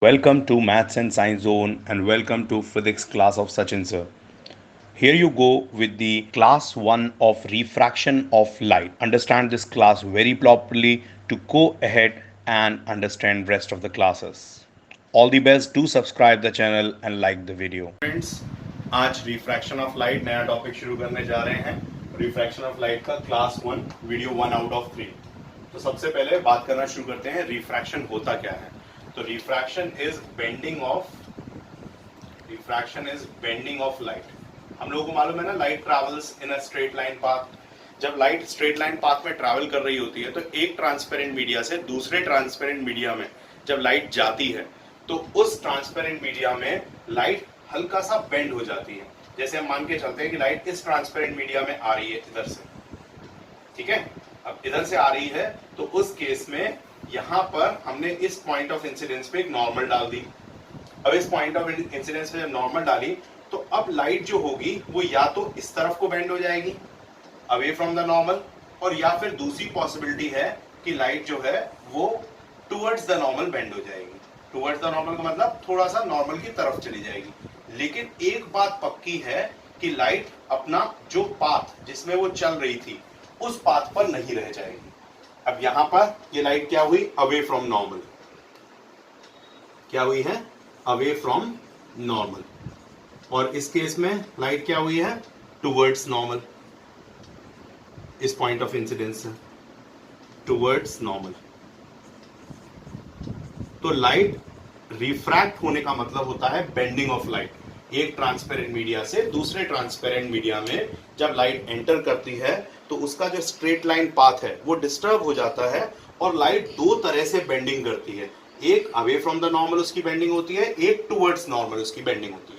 Welcome to Maths and Science Zone and welcome to physics class of Sachin sir. Here you go with the class 1 of refraction of light. Understand this class very properly to go ahead and understand rest of the classes. All the best, do subscribe the channel and like the video. Friends, आज refraction of light नया topic शुरू करने जा रहे हैं। Refraction of light का class 1 video 1 out of 3। तो सबसे पहले बात करना शुरू करते हैं रिफ्रैक्शन होता क्या है। तो refraction is bending of light. हम लोगों को मालूम है ना, light travels in a straight line path. जब लाइट स्ट्रेट लाइन पाथ में ट्रैवल कर रही होती है तो एक ट्रांसपेरेंट मीडिया से दूसरे ट्रांसपेरेंट मीडिया में जब लाइट जाती है तो उस ट्रांसपेरेंट मीडिया में लाइट हल्का सा बेंड हो जाती है। जैसे हम मान के चलते हैं कि लाइट इस ट्रांसपेरेंट मीडिया में आ रही है इधर से, ठीक है। अब इधर से आ रही है तो उस केस में यहां पर हमने इस पॉइंट ऑफ इंसिडेंस पे एक नॉर्मल डाल दी। अब इस पॉइंट ऑफ इंसिडेंस पे जब नॉर्मल डाली तो अब लाइट जो होगी वो या तो इस तरफ को बेंड हो जाएगी अवे फ्रॉम द नॉर्मल, और या फिर दूसरी पॉसिबिलिटी है कि लाइट जो है वो टुवर्ड्स द नॉर्मल बेंड हो जाएगी। टुवर्ड्स द नॉर्मल का मतलब थोड़ा सा नॉर्मल की तरफ चली जाएगी। लेकिन एक बात पक्की है कि लाइट अपना जो पाथ जिसमें वो चल रही थी उस पाथ पर नहीं रह जाएगी। अब यहां पर ये लाइट क्या हुई, अवे फ्रॉम नॉर्मल। क्या हुई है, अवे फ्रॉम नॉर्मल। और इस केस में लाइट क्या हुई है, टुवर्ड्स नॉर्मल। इस पॉइंट ऑफ इंसिडेंस से टुवर्ड्स नॉर्मल। तो लाइट रिफ्रैक्ट होने का मतलब होता है बेंडिंग ऑफ लाइट। एक ट्रांसपेरेंट मीडिया से दूसरे ट्रांसपेरेंट मीडिया में जब लाइट एंटर करती है तो उसका जो स्ट्रेट लाइन पाथ है वो डिस्टर्ब हो जाता है और लाइट दो तरह से बेंडिंग करती है। एक अवे फ्रॉम द नॉर्मल उसकी बेंडिंग होती है, एक टुवर्ड्स नॉर्मल उसकी बेंडिंग होती है,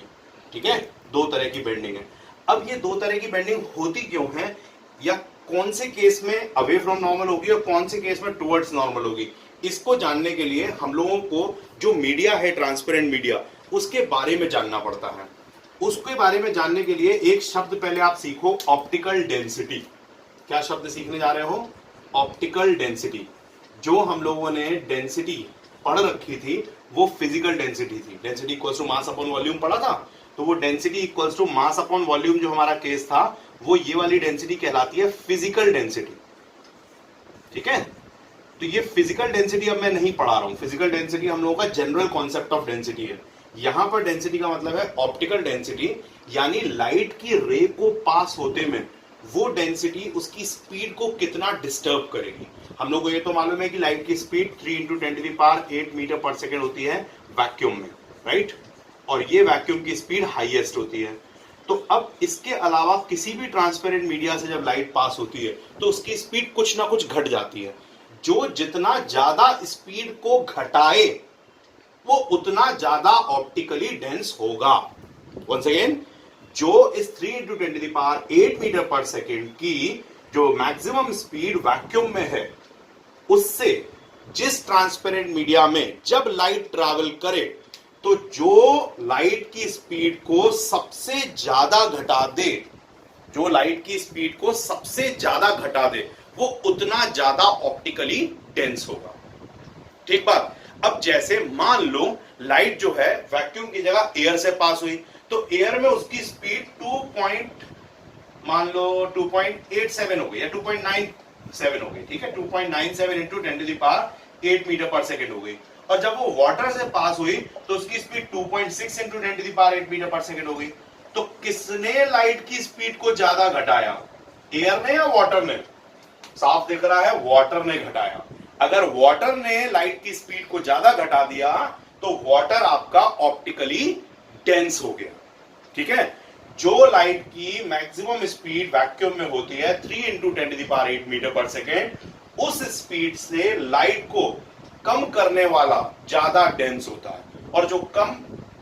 ठीक है। दो तरह की बेंडिंग है। अब ये दो तरह की बेंडिंग होती क्यों है, या कौन से केस में अवे फ्रॉम नॉर्मल होगी और कौन से केस में टुवर्ड्स नॉर्मल होगी, इसको जानने के लिए हम लोगों को जो मीडिया है ट्रांसपेरेंट मीडिया उसके बारे में जानना पड़ता है। उसके बारे में जानने के लिए एक शब्द पहले आप सीखो, ऑप्टिकल डेंसिटी। क्या शब्द सीखने जा रहे हो, ऑप्टिकल डेंसिटी। जो हम लोगों ने डेंसिटी पढ़ रखी थी वो फिजिकल डेंसिटी थी। Density equals to mass upon volume पढ़ा था, तो वो density equals to mass upon volume जो हमारा केस था वो ये वाली डेंसिटी कहलाती है फिजिकल डेंसिटी, ठीक है। तो ये फिजिकल डेंसिटी अब मैं नहीं पढ़ा रहा हूं। फिजिकल डेंसिटी हम लोगों का जनरल कॉन्सेप्ट ऑफ डेंसिटी है। यहां पर डेंसिटी का मतलब है ऑप्टिकल डेंसिटी, यानी लाइट की रे को पास होते में वो डेंसिटी उसकी स्पीड को कितना डिस्टर्ब करेगी। हम लोग को ये तो मालूम है कि लाइट की स्पीड 3 × 10⁸ मीटर पर सेकेंड होती है वैक्यूम में, राइट। और ये वैक्यूम की स्पीड हाईएस्ट होती है। तो अब इसके अलावा किसी भी ट्रांसपेरेंट मीडिया से जब लाइट पास होती है तो उसकी स्पीड कुछ ना कुछ घट जाती है। जो जितना ज्यादा स्पीड को घटाए वो उतना ज्यादा ऑप्टिकली डेंस होगा। वंस अगेन, जो इस 3 × 10⁸ मीटर पर सेकेंड की जो मैक्सिमम स्पीड वैक्यूम में है उससे जिस ट्रांसपेरेंट मीडिया में जब लाइट ट्रैवल करे तो जो लाइट की स्पीड को सबसे ज्यादा घटा दे, जो लाइट की स्पीड को सबसे ज्यादा घटा दे वो उतना ज्यादा ऑप्टिकली डेंस होगा, ठीक बात। अब जैसे मान लो लाइट जो है वैक्यूम की जगह एयर से पास हुई तो एयर में उसकी स्पीड 2.87 हो गई या 2.97 हो गई, ठीक है। 2.97 × 10⁸ मीटर पर सेकेंड हो गई। और जब वो वाटर से पास हुई तो उसकी स्पीड 2.6 × 10⁸ मीटर पर सेकेंड हो गई। तो किसने लाइट की स्पीड को ज्यादा घटाया, एयर ने या वाटर ने? साफ दिख रहा है वाटर ने घटाया। अगर वाटर ने लाइट की स्पीड को ज्यादा घटा दिया तो वाटर आपका ऑप्टिकली डेंस हो गया, ठीक है। जो लाइट की मैक्सिमम स्पीड वैक्यूम में होती है 3 × 10⁸ मीटर पर सेकेंड, उस स्पीड से लाइट को कम करने वाला ज्यादा डेंस होता है। और जो कम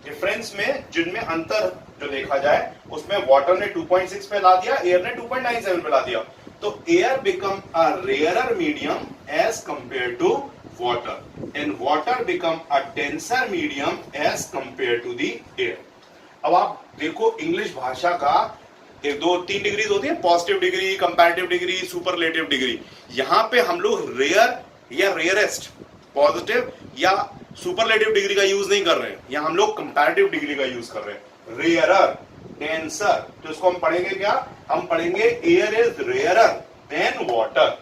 डिफरेंस में जिनमें अंतर जो देखा जाए उसमें वाटर ने 2.6 पे ला दिया, एयर ने 2.97 पे ला दिया। तो air become a rarer medium as compare to water and water become a denser medium as compare to the air. अब आप देखो इंग्लिश भाषा का एक दो तीन डिग्रीज होती है, positive degree, comparative degree, superlative degree. यहां पे हम लोग रेयर या रेयरेस्ट, पॉजिटिव या सुपरलेटिव डिग्री का यूज नहीं कर रहे हैं, यहाँ हम लोग कंपैरेटिव डिग्री का यूज कर रहे हैं। रेयरर, डेंसर, तो इसको हम पढ़ेंगे क्या, हम पढ़ेंगे air is rarer than water,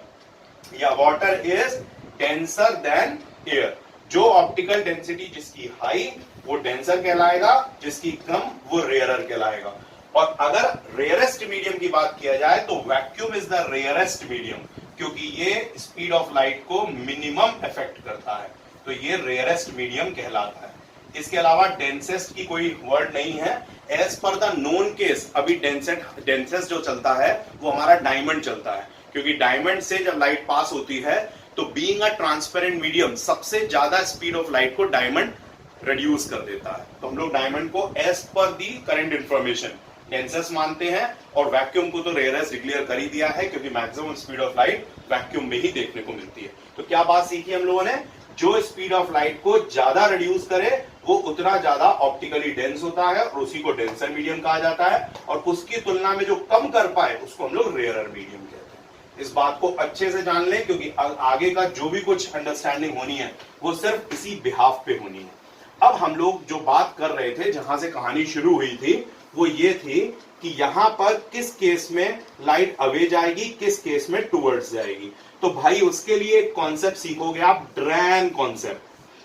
या water is denser than air. जो ऑप्टिकल डेंसिटी जिसकी हाई वो डेंसर कहलाएगा, जिसकी कम वो रेयरर कहलाएगा। और अगर रेयरेस्ट मीडियम की बात किया जाए तो vacuum is the rarest medium, क्योंकि ये स्पीड ऑफ लाइट को मिनिमम इफेक्ट करता है, तो ये रेयरेस्ट मीडियम कहलाता है। इसके अलावा डेंसेस्ट की कोई वर्ड नहीं है। As per the known case अभी डेंसेस्ट जो चलता है वो हमारा डायमंड चलता है, क्योंकि डायमंड से जब लाइट पास होती है तो बीइंग अ ट्रांसपेरेंट मीडियम सबसे ज्यादा स्पीड ऑफ लाइट को डायमंड रिड्यूस कर देता है। तो हम लोग डायमंड को एज पर दी करंट इंफॉर्मेशन डेंसेस्ट मानते हैं, और वैक्यूम को तो रेयरेस्ट डिक्लेयर कर ही दिया है, क्योंकि maximum speed of light vacuum में ही देखने को मिलती है। तो क्या बात सीखी हम लोगों ने, जो स्पीड ऑफ लाइट को ज्यादा रिड्यूस करे वो उतना ज्यादा ऑप्टिकली डेंस होता है और उसी को डेंसर मीडियम कहा जाता है, और उसकी तुलना में जो कम कर पाए उसको हम लोग रेयरर मीडियम कहते हैं। इस बात को अच्छे से जान लें, क्योंकि आगे का जो भी कुछ अंडरस्टैंडिंग होनी है वो सिर्फ इसी बिहाफ पे होनी है। अब हम लोग जो बात कर रहे थे, जहां से कहानी शुरू हुई थी, वो ये थी कि यहां पर किस केस में लाइट अवे जाएगी, किस केस में टुवर्ड्स जाएगी। तो भाई उसके लिए एक कॉन्सेप्ट सीखोगे आप, ड्रैन कॉन्सेप्ट।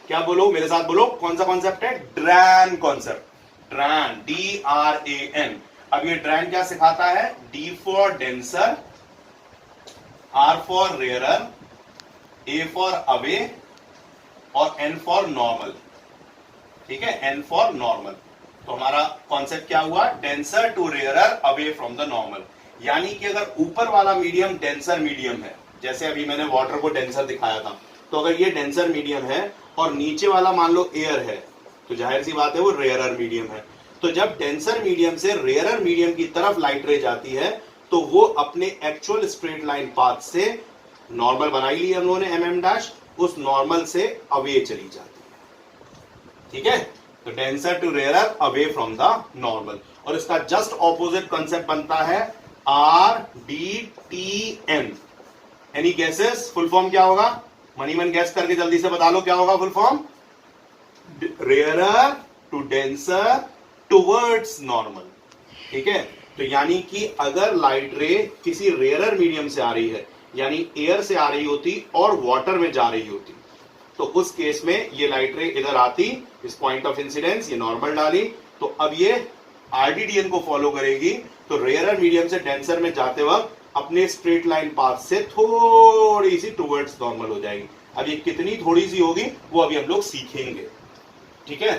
क्या बोलो, मेरे साथ बोलो, कौन सा कॉन्सेप्ट है, ड्रैन कॉन्सेप्ट। Drain, DRAN। अब ये ड्रैन क्या सिखाता है, D for denser, R for rarer, A for away और N फॉर नॉर्मल। ठीक है, N फॉर नॉर्मल। तो हमारा कॉन्सेप्ट क्या हुआ, denser to rarer away from the normal. यानी कि अगर ऊपर वाला मीडियम डेंसर मीडियम है, जैसे अभी मैंने वाटर को डेंसर दिखाया था, तो अगर ये डेंसर मीडियम है और नीचे वाला मान लो एयर है, तो जाहिर सी बात है वो रेयरर मीडियम है। तो जब डेंसर मीडियम से रेयरर मीडियम की तरफ लाइट रे जाती है तो वो अपने एक्चुअल स्ट्रेट लाइन पाथ से, नॉर्मल बनाई ली हम लोगों ने MM', उस नॉर्मल से अवे चली जाती है। ठीक है, तो denser to rarer away from the normal. और इसका जस्ट ऑपोजिट कंसेप्ट बनता है RDTN। Any guesses, full form क्या होगा, मनीमन गैस करके जल्दी से बता लो क्या होगा full form, rarer to denser towards normal. ठीक है, तो यानी कि अगर लाइट रे किसी रेयरर मीडियम से आ रही है, यानी एयर से आ रही होती और वाटर में जा रही होती, तो उस केस में ये लाइट रे इधर आती, इस पॉइंट ऑफ इंसिडेंस ये नॉर्मल डाली, तो अब ये RDTN को फॉलो करेगी, तो रेयरर मीडियम से डेंसर में जाते वक्त अपने स्ट्रेट लाइन पाथ से थोड़ी सी टुवर्ड्स नॉर्मल हो जाएगी। अब ये कितनी थोड़ी सी होगी वो अभी हम लोग सीखेंगे। ठीक है,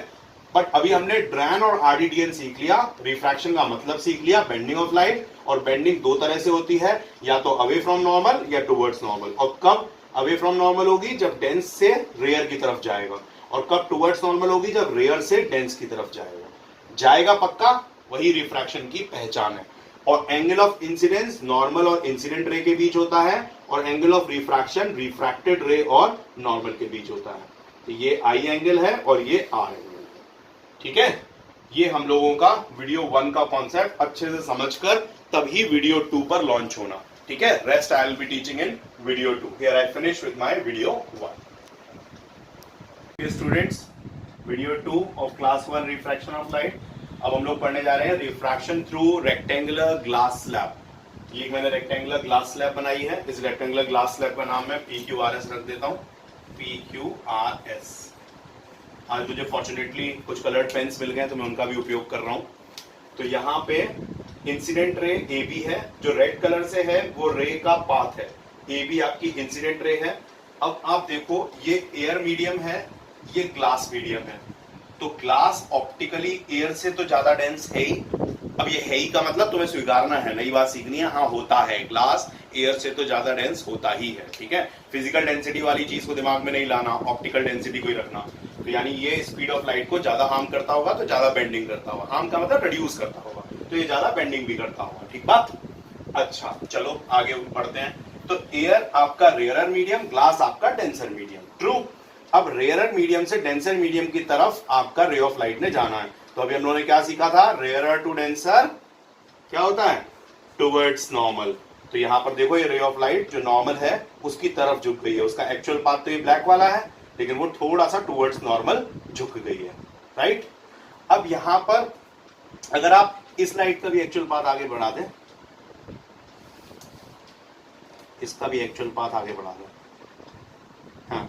बट अभी हमने ड्रैन और RDTN सीख लिया, रिफ्रैक्शन का मतलब सीख लिया, बेंडिंग ऑफ लाइट। और बेंडिंग दो तरह से होती है, या तो अवे फ्रॉम नॉर्मल या टुवर्ड्स नॉर्मल। और कब अवे फ्रॉम नॉर्मल होगी, जब डेंस से रेयर की तरफ जाएगा, और कब टुवर्ड्स नॉर्मल होगी, जब रेयर से डेंस की तरफ जाएगा पक्का, वही रिफ्रैक्शन की पहचान है। और एंगल ऑफ इंसिडेंस नॉर्मल और इंसिडेंट रे के बीच होता है, और एंगल ऑफ रिफ्रैक्शन रिफ्रैक्टेड रे और नॉर्मल के बीच होता है। तो ये I एंगल है और ये R एंगल है। ठीक है, ये हम लोगों का वीडियो 1 का कॉन्सेप्ट अच्छे से समझकर तभी वीडियो 2 पर लॉन्च होना। ठीक है, rest I will be teaching in video 2। Here I finish with my video 1। Students, video 2 of class 1 refraction of light. अब हम लोग पढ़ने जा रहे हैं refraction through rectangular glass slab. ये मैंने रेक्टेंगुलर ग्लास स्लैब बनाई है। इस रेक्टेंगुलर ग्लास स्लैब का नाम मैं PQRS रख देता हूं, PQRS। आज मुझे फॉर्चुनेटली कुछ कलर्ड पेन्स मिल गए तो मैं उनका भी उपयोग कर रहा हूं। तो यहाँ पे इंसिडेंट रे AB है, जो रेड कलर से है वो रे का पाथ है। AB आपकी इंसिडेंट रे है। अब आप देखो, ये एयर मीडियम है, ये ग्लास मीडियम है। तो ग्लास ऑप्टिकली एयर से तो ज्यादा डेंस है ही। अब ये है ही का मतलब तुम्हें स्वीकारना है, नई बात सीखनी है। हाँ, होता है, ग्लास एयर से तो ज्यादा डेंस होता ही है। ठीक है, फिजिकल डेंसिटी वाली चीज को दिमाग में नहीं लाना, ऑप्टिकल डेंसिटी को ही रखना। तो यानी ये स्पीड ऑफ लाइट को ज्यादा हार्म करता होगा तो ज्यादा बेंडिंग करता होगा। हार्म का मतलब रिड्यूस करता होगा, तो ये ज्यादा बेंडिंग भी करता होगा। ठीक बात। अच्छा, चलो आगे बढ़ते हैं। तो एयर आपका रेयरर मीडियम, ग्लास आपका डेंसर मीडियम। ट्रू। अब रेयरर मीडियम से डेंसर मीडियम की तरफ आपका रे ऑफ लाइट ने जाना है। तो अभी हम लोगों ने क्या सीखा था, रेयरर टू डेंसर क्या होता है, टुवर्ड्स नॉर्मल। तो यहाँ पर देखो, ये रे ऑफ लाइट जो नॉर्मल है उसकी तरफ झुक गई है। उसका एक्चुअल पाथ तो ये ब्लैक वाला है, लेकिन वो थोड़ा सा टुवर्ड्स नॉर्मल झुक गई है, राइट। अब यहां पर अगर आप इस लाइट का भी एक्चुअल पाथ आगे बढ़ा दें, इसका भी एक्चुअल पाथ आगे बढ़ा दें, हाँ,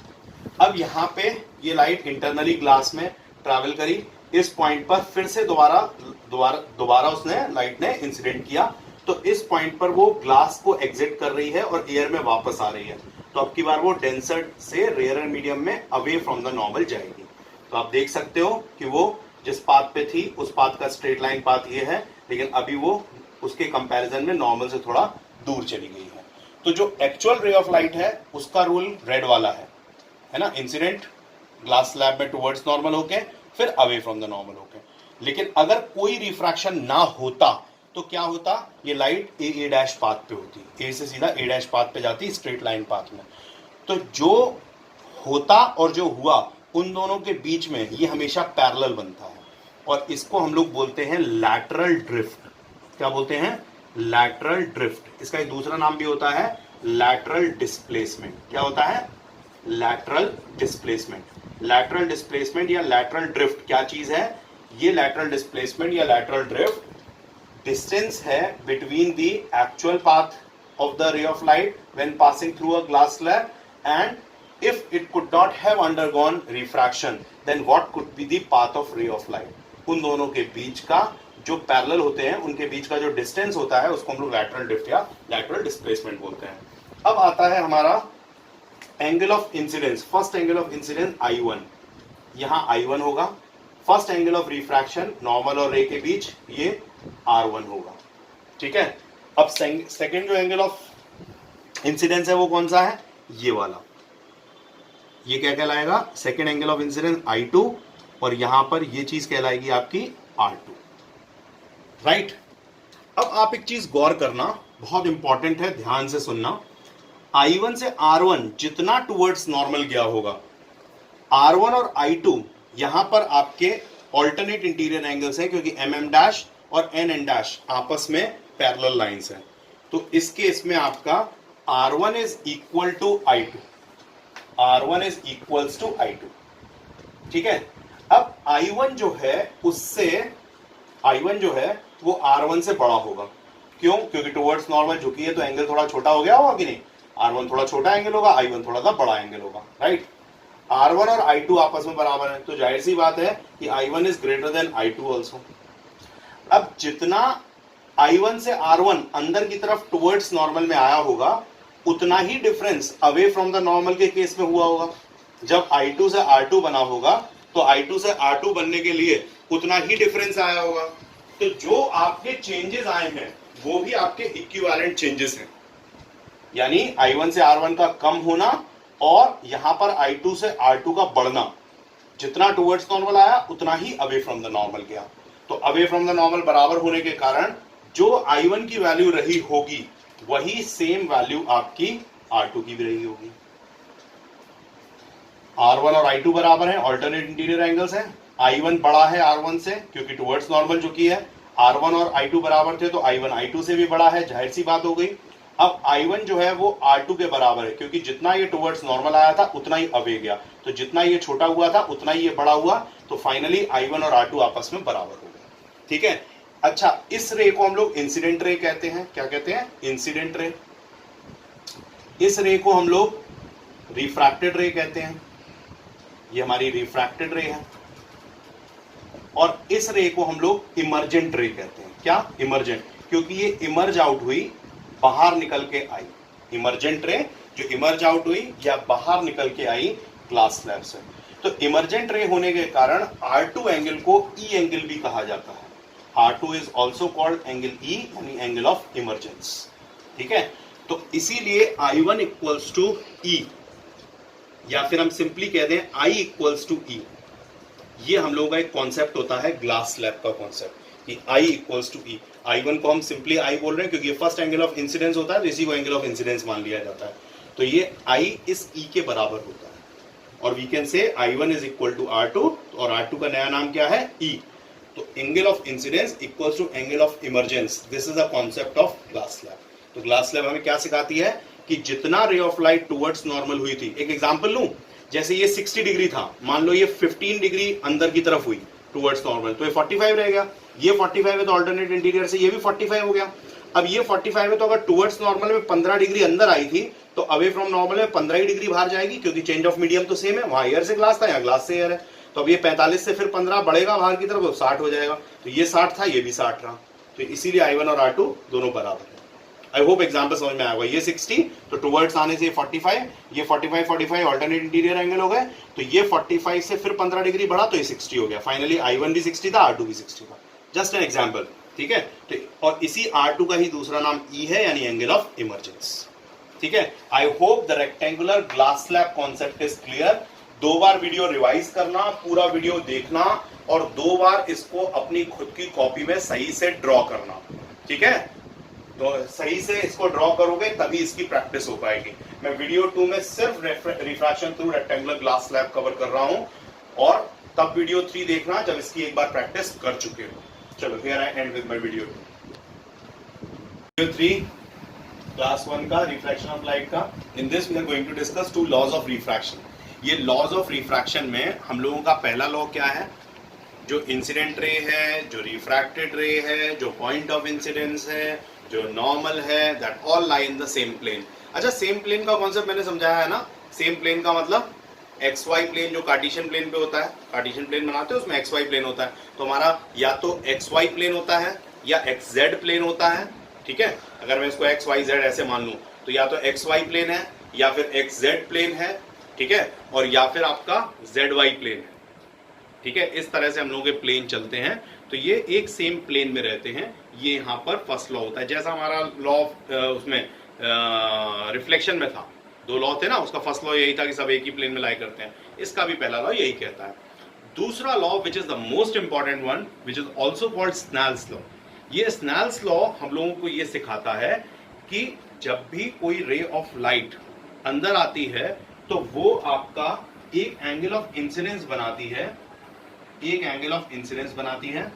अब यहां पे ये लाइट इंटरनली ग्लास में ट्रैवल करी, इस पॉइंट पर फिर से दोबारा उसने लाइट ने इंसिडेंट किया, तो इस पॉइंट पर वो ग्लास को एग्जिट कर रही है और एयर में वापस आ रही है, तो अब की बार वो डेंसर से रेयर मीडियम में अवे फ्रॉम द नॉर्मल जाएगी। तो आप देख सकते हो कि वो जिस पाथ पे थी उस पाथ का स्ट्रेट लाइन पाथ ये है, लेकिन अभी वो उसके कंपैरिजन में नॉर्मल से थोड़ा दूर चली गई है। तो जो एक्चुअल रे ऑफ लाइट है उसका रूल रेड वाला है ना, इंसिडेंट ग्लास स्लैब में टुवर्ड्स नॉर्मल होके फिर अवे फ्रॉम द नॉर्मल होके। लेकिन अगर कोई रिफ्रैक्शन ना होता तो क्या होता, ये लाइट ए डैश पाथ पे होती, ए से सीधा ए डैश पाथ पे जाती स्ट्रेट लाइन पाथ में। तो जो होता और जो हुआ उन दोनों के बीच में ये हमेशा पैरेलल बनता है, और इसको हम लोग बोलते हैं लैटरल ड्रिफ्ट। क्या बोलते हैं, लैटरल ड्रिफ्ट। इसका एक दूसरा नाम भी होता है लैटरल डिस्प्लेसमेंट। क्या होता है, लैटरल डिस्प्लेसमेंट। लैटरल डिस्प्लेसमेंट या लैटरल ड्रिफ्ट क्या चीज है, ये लैटरल डिस्प्लेसमेंट या लैटरल ड्रिफ्ट डिस्टेंस है between the actual path of the ray of light when passing through a glass slab, and if it could not have undergone refraction then what could be the path of ray of light। उन दोनों के बीच का जो parallel होते हैं उनके बीच का जो डिस्टेंस होता है उसको हम लोग लैटरल ड्रिफ्ट या लैटरल डिस्प्लेसमेंट बोलते हैं। अब आता है हमारा angle of incidence. First angle of incidence I1, यहाँ I1 होगा। First angle of refraction normal और रे के बीच ये R1 होगा, ठीक है। अब सेकेंड जो एंगल ऑफ इंसिडेंस है वो कौन सा है, ये वाला, ये क्या कहलाएगा, second angle of incidence I2, और यहां पर ये चीज कहलाएगी आपकी R2, राइट। अब आप एक चीज गौर करना, बहुत इंपॉर्टेंट है, ध्यान से सुनना। I1 से R1 जितना टुवर्ड्स नॉर्मल गया होगा, R1 और I2 यहां पर आपके ऑल्टरनेट इंटीरियर एंगल्स है, क्योंकि MM डैश और NN डैश आपस में पैरेलल लाइंस है। तो इस केस में आपका R1 is equal to I2, R1 is equals to I2, ठीक है। अब I1 जो है उससे I1 जो है वो R1 से बड़ा होगा, क्यों, क्योंकि टुवर्ड्स नॉर्मल झुकी है तो एंगल थोड़ा छोटा हो गया होगा कि नहीं, R1 थोड़ा छोटा एंगल होगा, I1 थोड़ा सा बड़ा एंगल होगा, राइट। R1 और I2 आपस में बराबर है, तो जाहिर सी बात है कि I1 is greater than I2 also. अब जितना I1 से R1 अंदर की तरफ टुवर्ड्स नॉर्मल में आया होगा उतना ही difference away from the normal के केस में हुआ होगा। जब I2 से R2 बना होगा तो I2 से R2 बनने के लिए उतना ही डिफरेंस आया होगा। तो जो आपके चेंजेस आए हैं वो भी आपके इक्विवेलेंट चेंजेस हैं, यानी I1 से R1 का कम होना और यहां पर I2 से R2 का बढ़ना। जितना टुवर्ड्स नॉर्मल आया उतना ही अवे फ्रॉम द नॉर्मल गया। तो अवे फ्रॉम द नॉर्मल बराबर होने के कारण जो I1 की वैल्यू रही होगी वही सेम वैल्यू आपकी R2 की भी रही होगी। R1 और I2 बराबर है, ऑल्टरनेट इंटीरियर एंगल्स है। I1 बड़ा है R1 से क्योंकि टुवर्ड्स नॉर्मल झुकी है। R1 और I2 बराबर थे तो I1 I2 से भी बड़ा है, जाहिर सी बात हो गई। अब I1 जो है वो R2 के बराबर है, क्योंकि जितना ये टुवर्ड्स नॉर्मल आया था उतना ही अवे गया, तो जितना ये छोटा हुआ था उतना ही ये बड़ा हुआ, तो फाइनली I1 और R2 आपस में बराबर हो गए, ठीक है। अच्छा, इस रे को हम लोग इंसिडेंट रे कहते हैं। क्या कहते हैं, इंसिडेंट रे। इस रे को हम लोग रिफ्रैक्टेड रे कहते हैं, ये हमारी रिफ्रैक्टेड रे है। और इस रे को हम लोग इमर्जेंट रे कहते हैं। क्या, इमर्जेंट, क्योंकि ये इमर्ज आउट हुई, बाहर निकल के आई। इमर्जेंट रे जो इमर्ज आउट हुई या बाहर निकल के आई ग्लास स्लैब से। तो इमर्जेंट रे होने के कारण R2 एंगल को E एंगल भी कहा जाता है। R2 is also called angle E, यानी एंगल ऑफ इमर्जेंस, ठीक है। तो इसीलिए I1 इक्वल्स टू E, या फिर हम सिंपली कह दें I इक्वल्स टू E। ये हम लोगों का एक कॉन्सेप्ट होता है ग्लास स्लैब का कॉन्सेप्ट कि I equals to E। I1 को हम सिंपली I बोल रहे हैं क्योंकि ये फर्स्ट एंगल ऑफ इंसिडेंस होता है, तो इसी को एंगल ऑफ इंसिडेंस मान लिया जाता है। तो ये I इस E के बराबर होता है, और we can say I1 is equal to R2, और R2 का नया नाम क्या है, E। तो angle of incidence equals to angle of emergence, this is a concept of glass slab. तो ग्लास स्लैब हमें क्या सिखाती है कि जितना ray of light towards normal हुई थी, एक एग्जांपल लूं, जैसे ये 60 डिग्री था, मान लो ये 15 डिग्री अंदर की तरफ हुई टुवर्ड्स नॉर्मल, तो ये 45 रह गया। ये 45 है तो ऑल्टरनेट इंटीरियर से ये भी 45 हो गया। अब ये 45 है तो अगर टुवर्ड्स नॉर्मल में 15 डिग्री अंदर आई थी तो अवे फ्रॉम नॉर्मल में 15 ही डिग्री बाहर जाएगी, क्योंकि चेंज ऑफ मीडियम तो सेम है, वहां एयर से ग्लास था, यहाँ ग्लास से एयर है। तो अब ये 45 से फिर 15 बढ़ेगा बाहर की तरफ तो 60 हो जाएगा। तो ये 60 था, ये भी 60 रहा, तो इसीलिए I1 और R2 दोनों बराबर है। आई होप एग्जाम्पल समझ में आया होगा। ये 60 तो टुवर्ड्स आने से 45, ये 45 ऑल्टरनेट इंटीरियर एंगल हो गए, तो ये 45 से फिर 15 डिग्री बढ़ा तो ये 60 हो गया। फाइनली I1 भी 60 था, R2 भी 60 था। जस्ट एन एग्जाम्पल, ठीक है। तो और इसी R2 का ही दूसरा नाम E है, यानी एंगल ऑफ इमर्जेंस, ठीक है। I hope the rectangular glass slab concept is clear. 2 bar video revise करना, पूरा वीडियो देखना और 2 बार इसको अपनी खुद की कॉपी में सही से ड्रॉ करना, ठीक है। तो सही से इसको ड्रॉ करोगे तभी इसकी प्रैक्टिस हो पाएगी। मैं वीडियो 2 में सिर्फ refraction through rectangular glass slab cover कर रहा हूं, और तब वीडियो 3 देखना जब इसकी एक बार प्रैक्टिस कर चुके हो। चलो, here I end with my video 2। Video 3 class 1 का रिफ्रैक्शन ऑफ लाइट का। In this we are going to discuss 2 laws of refraction. ये लॉज ऑफ रिफ्रैक्शन में हम लोगों का पहला लॉ क्या है, जो इंसिडेंट रे है, जो रिफ्रैक्टेड रे है, जो पॉइंट ऑफ इंसिडेंस है, जो नॉर्मल है, that all lie in the same plane. अच्छा, सेम प्लेन का कॉन्सेप्ट मैंने समझाया है ना। सेम प्लेन का मतलब एक्स वाई प्लेन जो कार्टेशियन प्लेन पे होता है, कार्टेशियन प्लेन बनाते हैं उसमें एक्स वाई प्लेन होता है, तो हमारा या तो एक्स वाई प्लेन होता है या एक्स जेड प्लेन होता है, ठीक है। अगर मैं इसको एक्स वाई जेड ऐसे मान लूं तो या तो एक्स वाई प्लेन है या फिर एक्स जेड प्लेन है, ठीक है, और या फिर आपका जेड वाई प्लेन है, ठीक है। इस तरह से हम लोगों के प्लेन चलते हैं, तो ये एक सेम प्लेन में रहते हैं। ये यहाँ पर फर्स्ट लॉ होता है, जैसा हमारा लॉ उसमें रिफ्लेक्शन में था, 2 लॉ थे ना, उसका फर्स्ट लॉ यही था कि सब एक ही प्लेन में लाई करते हैं। इसका भी पहला लॉ यही कहता है। दूसरा law which is the most important one, which is also called Snell's law. ये स्नेल्स लॉ हम लोगों को ये सिखाता है कि जब भी कोई रे ऑफ लाइट अंदर आती है तो वो आपका एक एंगल ऑफ इंसिडेंस बनाती है, एक एंगल ऑफ इंसिडेंस बनाती है।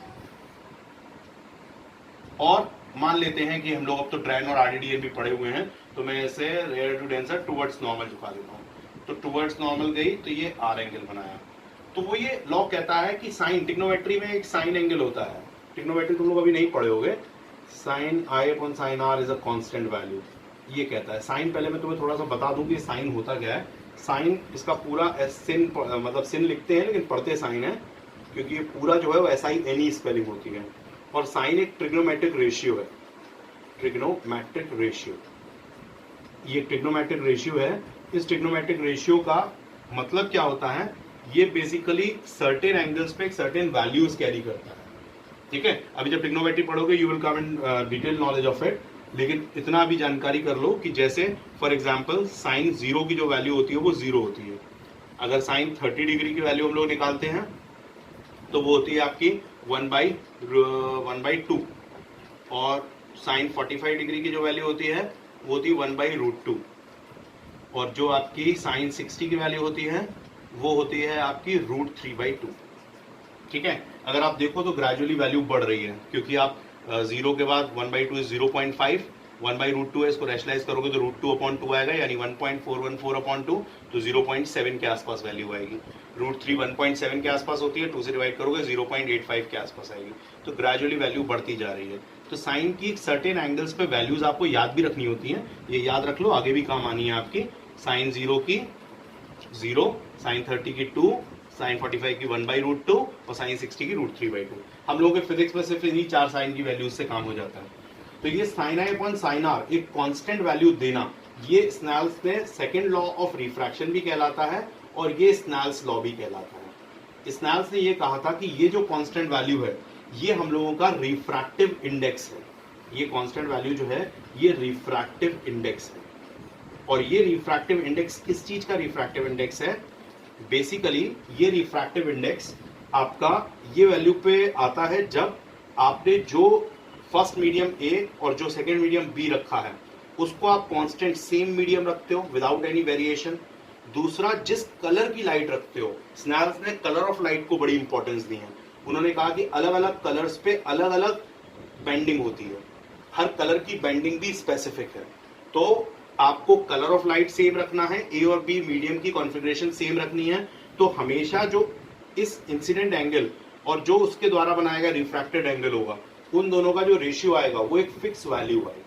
और मान लेते हैं कि हम लोग अब तो ट्रेन और आरडीडीए भी पढ़े हुए हैं, तो मैं इसे rare to denser towards normal झुका देता हूं। तो टुवर्ड्स नॉर्मल गई तो ये आर एंगल बनाया। तो वो ये लॉ कहता है कि साइन, ट्रिग्नोमेट्री में एक साइन एंगल होता है। ट्रिग्नोमेट्री तुम लोग अभी नहीं पढ़े होगे। Sine I upon sine R is a constant value, ये कहता है। साइन, पहले मैं तुम्हें थोड़ा सा बता दूं कि साइन होता क्या है। साइन इसका पूरा सिन, मतलब सिन लिखते हैं लेकिन पढ़ते साइन है, क्योंकि ये पूरा जो है वो SINE स्पेलिंग होती है। और साइन एक ट्रिग्नोमेट्रिक रेशियो है, ट्रिग्नोमेट्रिक रेशियो, ये ट्रिग्नोमेट्रिक रेशियो है। इस ट्रिग्नोमेट्रिक रेशियो का मतलब क्या होता है, ये बेसिकली सर्टेन एंगल्स पे सर्टेन वैल्यूज कैरी करता है, ठीक है। अभी जब ट्रिग्नोमेट्री पढ़ोगे you will come in detail knowledge of it, लेकिन इतना भी जानकारी कर लो कि जैसे फॉर एग्जांपल साइन 0 की जो वैल्यू होती है वो 0 होती है। अगर साइन 30 डिग्री की वैल्यू हम लोग निकालते हैं तो वो होती है आपकी 1/2, और साइन 45 डिग्री की जो वैल्यू होती है वो होती है 1/√2, और जो आपकी साइन 60 की वैल्यू होती है वो होती है आपकी √3/2, ठीक है। अगर आप देखो तो ग्रेजुअली वैल्यू बढ़ रही है, क्योंकि आप 0 के बाद 1/2 इज 0.5, 1/√2 है, इसको रैशनलाइज करोगे तो √2/2 आएगा, यानी 1.414/2, तो 0.7 के आसपास वैल्यू आएगी। √3 1.7 के आसपास होती है, 2 से डिवाइड करोगे 0.85 के आसपास आएगी। तो ग्रेजुअली वैल्यू बढ़ती जा रही है। तो साइन की सर्टेन एंगल्स पे वैल्यूज आपको याद भी रखनी होती हैं, ये याद रख लो, आगे भी काम आनी है आपकी। साइन 0 की 0, साइन 30 की 2, साइन 45 की 1/√2 और साइन 60 की √3/2। हम लोगों के फिजिक्स में सिर्फ इन्हीं 4 साइन की वैल्यूज से काम हो जाता है। तो ये sine I upon sine R, एक कांस्टेंट वैल्यू देना, ये स्नेल्स ने सेकंड लॉ ऑफ रिफ्रैक्शन भी कहलाता है और ये स्नेल्स लॉ भी कहलाता है। स्नेल्स ने ये कहा था कि ये जो कांस्टेंट वैल्यू है ये हम लोगों का रिफ्रैक्टिव इंडेक्स है। ये कांस्टेंट वैल्यू जो है ये रिफ्रैक्टिव इंडेक्स है। और ये रिफ्रैक्टिव इंडेक्स किस चीज का रिफ्रैक्टिव इंडेक्स है? बेसिकली ये रिफ्रैक्टिव इंडेक्स आपका ये वैल्यू पे आता है जब आपने जो फर्स्ट मीडियम ए और जो सेकेंड मीडियम बी रखा है उसको आप कांस्टेंट सेम मीडियम रखते हो विदाउट एनी वेरिएशन। दूसरा, जिस कलर की लाइट रखते हो, स्नेल्स ने कलर ऑफ लाइट को बड़ी इंपॉर्टेंस दी है। उन्होंने कहा कि अलग अलग कलर्स पे अलग अलग बेंडिंग होती है, हर कलर की बेंडिंग भी स्पेसिफिक है। तो आपको कलर ऑफ लाइट सेम रखना है, ए और बी मीडियम की कॉन्फ़िगरेशन सेम रखनी है, तो हमेशा जो इस इंसिडेंट एंगल और जो उसके द्वारा बनाया गया रिफ्रैक्टेड एंगल होगा, उन दोनों का जो रेशियो आएगा वो एक फिक्स वैल्यू आएगी।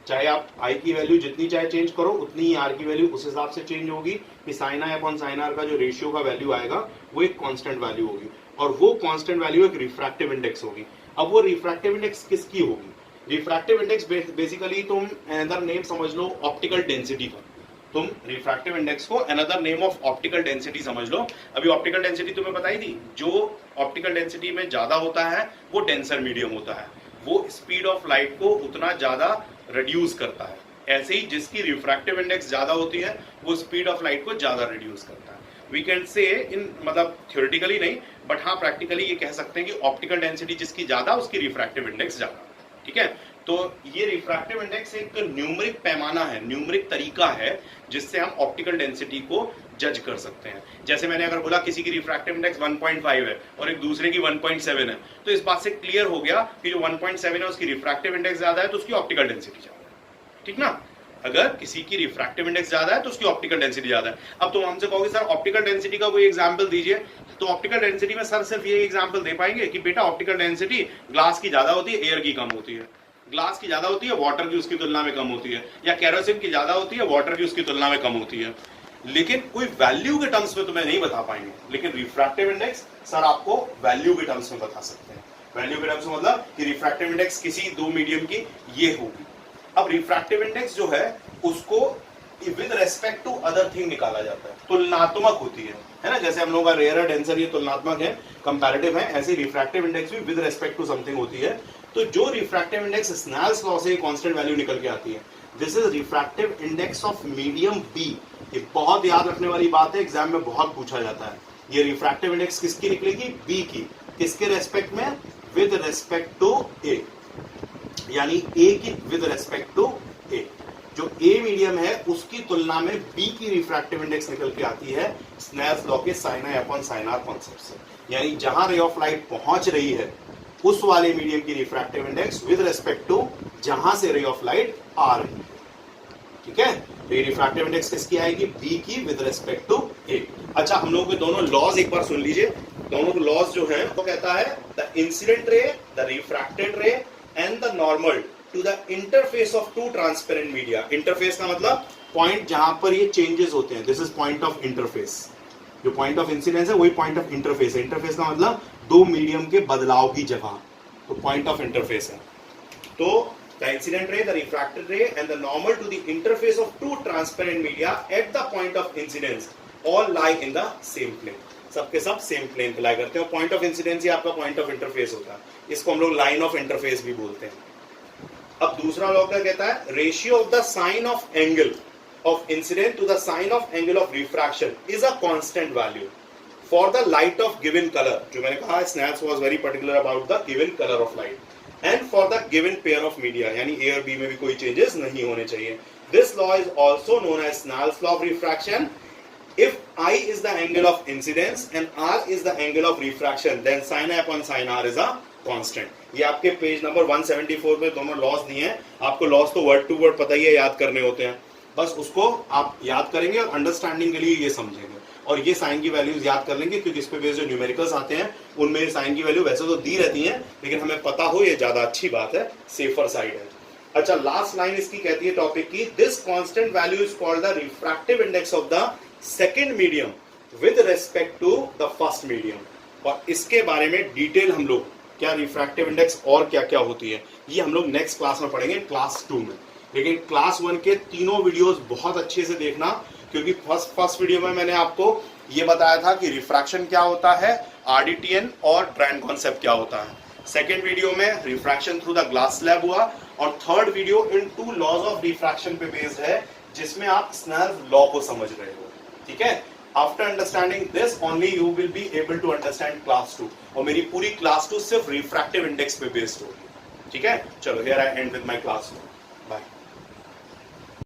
चाहे आप आई की वैल्यू जितनी चाहे चेंज करो, उतनी ही आर की वैल्यू उस हिसाब से चेंज होगी कि sine I upon sine R का जो रेशियो का वैल्यू आएगा वो एक कांस्टेंट वैल्यू होगी, और वो कांस्टेंट वैल्यू एक रिफ्रैक्टिव इंडेक्स होगी। अब वो रिफ्रैक्टिव इंडेक्स किसकी होगी? रिफ्रैक्टिव इंडेक्स बेसिकली तुम अनदर नेम समझ लो ऑप्टिकल डेंसिटी का। तुम रिफ्रैक्टिव इंडेक्स को another name of optical density समझ लो। अभी ऑप्टिकल डेंसिटी तुम्हें बताई थी, जो ऑप्टिकल डेंसिटी में ज्यादा होता है वो डेंसर मीडियम होता है, वो स्पीड ऑफ लाइट को उतना ज्यादा रिड्यूस करता है। ऐसे ही जिसकी रिफ्रैक्टिव इंडेक्स ज्यादा होती है वो स्पीड ऑफ लाइट को ज्यादा रिड्यूस करता है। वी कैन से इन मतलब थ्योरेटिकली नहीं, बट हाँ प्रैक्टिकली ये कह सकते हैं कि ऑप्टिकल डेंसिटी जिसकी ज्यादा उसकी रिफ्रैक्टिव इंडेक्स ज्यादा। ठीक है, तो ये रिफ्रैक्टिव इंडेक्स एक न्यूमरिक पैमाना है, न्यूमरिक तरीका है जिससे हम ऑप्टिकल डेंसिटी को जज कर सकते हैं। जैसे मैंने अगर बोला किसी की रिफ्रैक्टिव इंडेक्स 1.5 है और एक दूसरे की 1.7 है, तो इस बात से क्लियर हो गया कि जो 1.7 है उसकी रिफ्रैक्टिव इंडेक्स ज्यादा है तो उसकी ऑप्टिकल डेंसिटी ज्यादा है। ठीक ना, अगर किसी की रिफ्रैक्टिव इंडेक्स ज्यादा है तो उसकी ऑप्टिकल डेंसिटी ज्यादा है। अब तुम हमसे कहोगे सर ऑप्टिकल डेंसिटी का कोई एग्जांपल दीजिए, तो ऑप्टिकल डेंसिटी में सर सिर्फ ये एग्जांपल दे पाएंगे कि बेटा ऑप्टिकल डेंसिटी ग्लास की ज्यादा होती है, एयर की कम होती है। ग्लास की ज्यादा होती है, वाटर की उसकी तुलना में कम होती है, या केरोसिन की ज्यादा होती है, वाटर की उसकी तुलना में कम होती है। लेकिन कोई वैल्यू के टर्म्स में तुम्हें नहीं बता पाएंगे, लेकिन रिफ्रैक्टिव इंडेक्स सर आपको वैल्यू के टर्म्स में बता सकते हैं। वैल्यू के टर्म्स में मतलब कि रिफ्रैक्टिव इंडेक्स किसी दो मीडियम की ये होगी। अब रिफ्रैक्टिव इंडेक्स जो है उसको with respect to other thing निकाला जाता है, तुलनात्मक होती है ना। जैसे हम लोग का रेयर डेंसर ये तुलनात्मक है, कंपैरेटिव है, ऐसे रिफ्रैक्टिव इंडेक्स भी विद रेस्पेक्ट टू समथिंग होती है। तो जो रिफ्रैक्टिव इंडेक्स स्नेल्स लॉ से कांस्टेंट वैल्यू निकल के आती है, this is refractive index of medium B. ये बहुत याद रखने वाली बात है, एग्जाम में बहुत पूछा जाता है। ये रिफ्रैक्टिव इंडेक्स किसकी निकलेगी? बी की। किसके रेस्पेक्ट में? विद रेस्पेक्ट टू ए, यानी ए की विद रेस्पेक्ट टू ए। जो ए मीडियम है उसकी तुलना में बी की रिफ्रैक्टिव इंडेक्स निकल के आती है स्नेल्स लॉ के sine I upon sine R concept से। यानी जहां रे ऑफ लाइट पहुंच रही है उस वाले मीडियम की refractive index with respect to जहां से रे ऑफ लाइट आ रही है। ठीक है, तो ये रिफ्रैक्टिव इंडेक्स किसकी आएगी? बी की विद रेस्पेक्ट टू ए। अच्छा, हम लोगों के दोनों लॉज एक बार सुन लीजिए। दोनों लॉज जो है वो कहता है the incident ray, the refracted ray and the normal to the interface of two transparent media. Interface का मतलब पॉइंट जहां पर ये चेंजेस होते हैं, this is point of interface. जो पॉइंट ऑफ इंसिडेंस है वही पॉइंट ऑफ इंटरफेस है। इंटरफेस का मतलब दो मीडियम के बदलाव की जगह, तो पॉइंट ऑफ इंटरफेस है। तो the incident ray, the refracted ray and the normal to the interface of two transparent media at the point of incidence all lie in the same plane। सबके सब same plane पे लाई करते हैं। Point of incidence ही आपका point of interface होता है, इसको हम लोग लाइन ऑफ इंटरफेस भी बोलते हैं। अब दूसरा लॉ क्या कहता है? Ratio of the sine of angle of incident to the sine of angle of refraction is a constant value for the light of given colour. जो मैंने कहा Snell's was very particular about the given colour of light and for the given pair of media, यानी A और B में भी कोई changes नहीं होने चाहिए। This law is also known as Snell's law of refraction. If I is the angle of incidence and R is the angle of refraction, then sin I upon sin R is a constant. ये आपके page number 174 में दोनों laws नहीं है। आपको laws तो word to word पता ही है, याद करने होते हैं, बस उसको आप याद करेंगे और अंडरस्टैंडिंग के लिए ये समझेंगे। और ये साइन की वैल्यूज याद कर लेंगे, क्योंकि इस पे बेस्ड जो न्यूमेरिकल्स आते हैं उनमें साइन की वैल्यू वैसे तो दी रहती है, लेकिन हमें पता हो ये ज्यादा अच्छी बात है, सेफर साइड है। अच्छा, लास्ट लाइन इसकी कहती है टॉपिक की, this constant value is called the refractive index of the second medium with respect to the first medium. और इसके बारे में डिटेल हम लोग क्या रिफ्रैक्टिव इंडेक्स और क्या क्या होती है ये हम लोग नेक्स्ट क्लास में पढ़ेंगे, क्लास 2 में। लेकिन क्लास 1 के तीनों वीडियोस बहुत अच्छे से देखना, क्योंकि फर्स्ट वीडियो में मैंने आपको ये बताया था कि रिफ्रैक्शन क्या होता है, आरडीटीएन और ट्रेंड कॉन्सेप्ट क्या होता है। सेकेंड वीडियो में refraction through the glass slab हुआ, और third video in two laws of refraction पे बेस्ड है, जिसमें आप स्नेल्स लॉ को समझ रहे हो। ठीक है, after understanding this only you will be able to understand class 2, और मेरी पूरी क्लास 2 सिर्फ रिफ्रैक्टिव इंडेक्स पे बेस्ड होगी। ठीक है, चलो here I end with my class 2। Bye.